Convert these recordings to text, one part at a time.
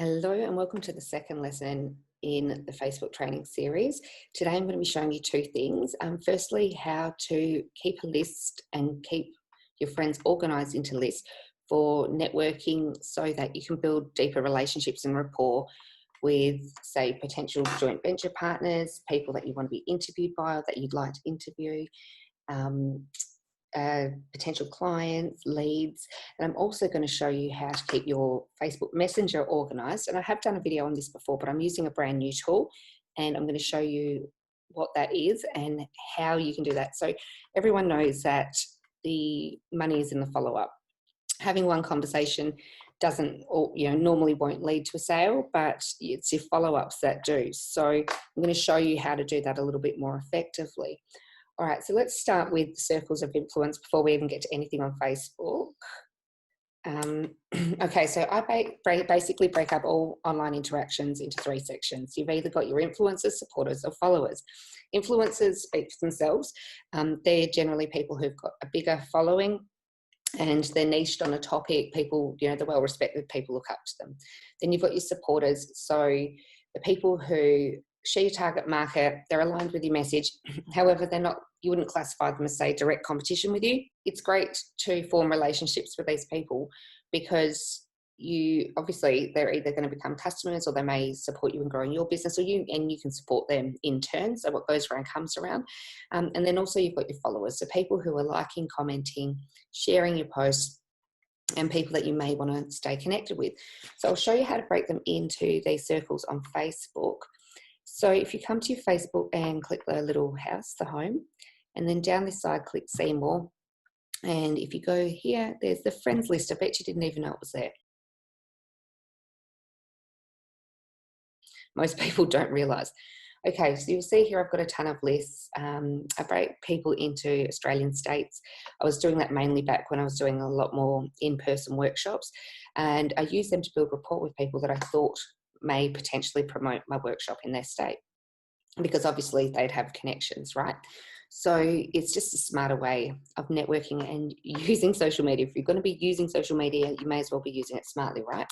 Hello and welcome to the second lesson in the Facebook training series. Today I'm going to be showing you two things. Firstly, how to keep a list and keep your friends organized into lists for networking so that you can build deeper relationships and rapport with, say, potential joint venture partners, people that you want to be interviewed by or that you'd like to interview. Potential clients, leads, and I'm also going to show you how to keep your Facebook Messenger organized. And I have done a video on this before, but I'm using a brand new tool and I'm going to show you what that is and how you can do that. So everyone knows that the money is in the follow-up. Having one conversation doesn't, or normally won't lead to a sale, but it's your follow-ups that do. So I'm going to show you how to do that a little bit more effectively. All right, so let's start with circles of influence before we even get to anything on Facebook. Okay, so I basically break up all online interactions into three sections. You've either got your influencers, supporters, or followers. Influencers speak for themselves. They're generally people who've got a bigger following and they're niched on a topic. People, they're well-respected, people look up to them. Then you've got your supporters. So the people who share your target market, they're aligned with your message. However, you wouldn't classify them as, say, direct competition with you. It's great to form relationships with these people because they're either going to become customers or they may support you in growing your business, and you can support them in turn. So what goes around comes around. And then also you've got your followers. So people who are liking, commenting, sharing your posts, and people that you may want to stay connected with. So I'll show you how to break them into these circles on Facebook. So if you come to your Facebook and click the little house, the home, and then down this side, click see more. And if you go here, there's the friends list. I bet you didn't even know it was there. Most people don't realize. Okay, so you'll see here I've got a ton of lists. I break people into Australian states. I was doing that mainly back when I was doing a lot more in-person workshops, and I use them to build rapport with people that I thought may potentially promote my workshop in their state, because obviously they'd have connections, right? So it's just a smarter way of networking and using social media. If you're going to be using social media, you may as well be using it smartly, right?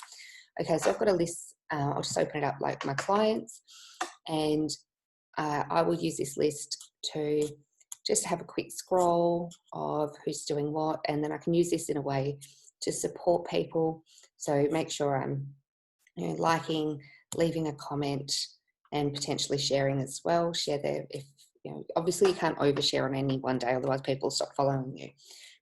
Okay, so I've got a list. I'll just open it up like my clients, and I will use this list to just have a quick scroll of who's doing what, and then I can use this in a way to support people. So make sure I'm liking, leaving a comment, and potentially sharing as well. Share there if obviously you can't overshare on any one day, otherwise people will stop following you.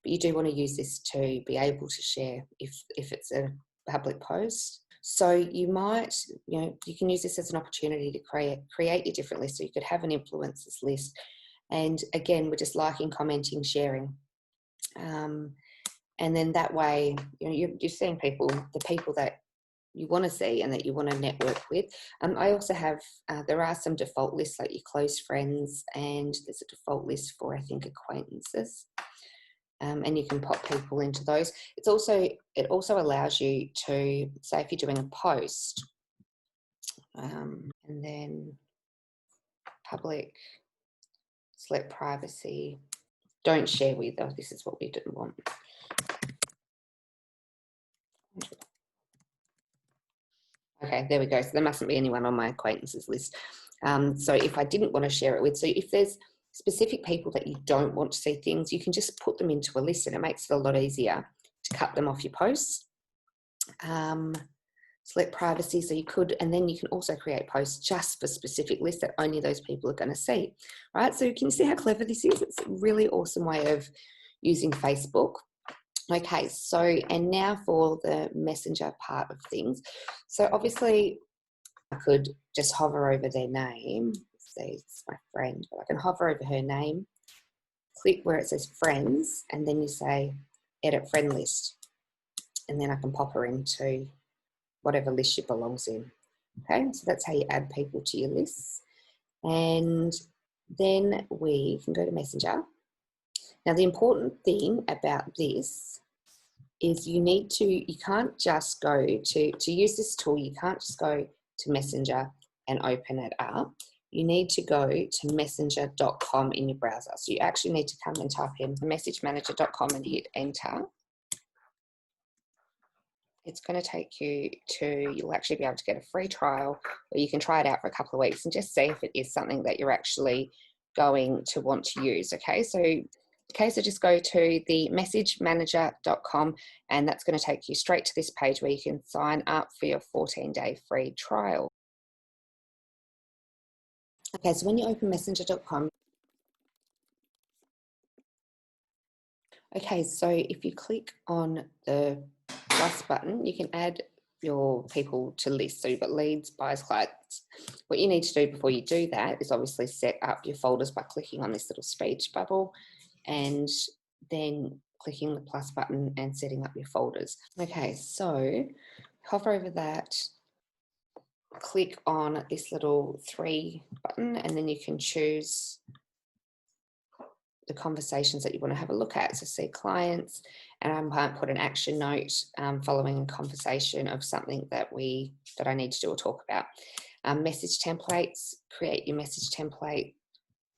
But you do want to use this to be able to share if it's a public post. So you might, you can use this as an opportunity to create your different lists. So you could have an influencers list, and again, we're just liking, commenting, sharing. And then that way, you're seeing the people that you want to see and that you want to network with. I also have, there are some default lists like your close friends, and there's a default list for, I think, acquaintances. And you can pop people into those. It also allows you to, say if you're doing a post, and then public, select privacy, don't share with, this is what we didn't want. Okay, there we go. So there mustn't be anyone on my acquaintances list. So if I didn't want to share it with, so if there's specific people that you don't want to see things, you can just put them into a list, and it makes it a lot easier to cut them off your posts. Select privacy, so you could, and then you can also create posts just for specific lists that only those people are going to see, right? So can you see how clever this is? It's a really awesome way of using Facebook. Okay, so, and now for the messenger part of things. So obviously I could just hover over their name. Say it's my friend, but I can hover over her name, click where it says friends, and then you say edit friend list. And then I can pop her into whatever list she belongs in. Okay, so that's how you add people to your lists. And then we can go to Messenger. Now the important thing about this is you can't just go to use this tool, you can't just go to Messenger and open it up. You need to go to messenger.com in your browser. So you actually need to come and type in messagemanager.com and hit enter. It's going to take you to, you'll actually be able to get a free trial, or you can try it out for a couple of weeks and just see if it is something that you're actually going to want to use. So just go to the messagemanager.com, and that's going to take you straight to this page where you can sign up for your 14-day free trial. Okay, so when you open messenger.com, okay, so if you click on the plus button, you can add your people to lists. So you've got leads, buyers, clients. What you need to do before you do that is obviously set up your folders by clicking on this little speech bubble and then clicking the plus button and setting up your folders. Okay, so hover over that, click on this little 3 button, and then you can choose the conversations that you want to have a look at. So see clients, and I might put an action note following a conversation of something that I need to do or talk about. Message templates, create your message template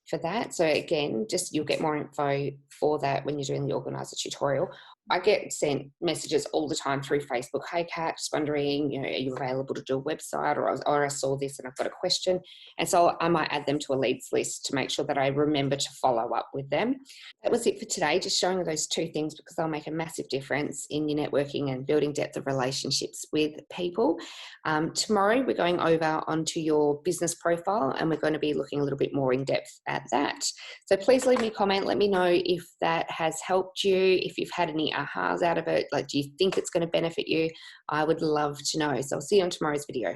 for that. So again, just you'll get more info for that when you're doing the organizer tutorial. I get sent messages all the time through Facebook. Hey Kat, just wondering, are you available to do a website, or I saw this and I've got a question. And so I might add them to a leads list to make sure that I remember to follow up with them. That was it for today, just showing those 2 things, because they'll make a massive difference in your networking and building depth of relationships with people. Tomorrow we're going over onto your business profile, and we're going to be looking a little bit more in depth at that. So please leave me a comment. Let me know if that has helped you, if you've had any ahas out of it. Like, do you think it's going to benefit you? I would love to know. So I'll see you on tomorrow's video.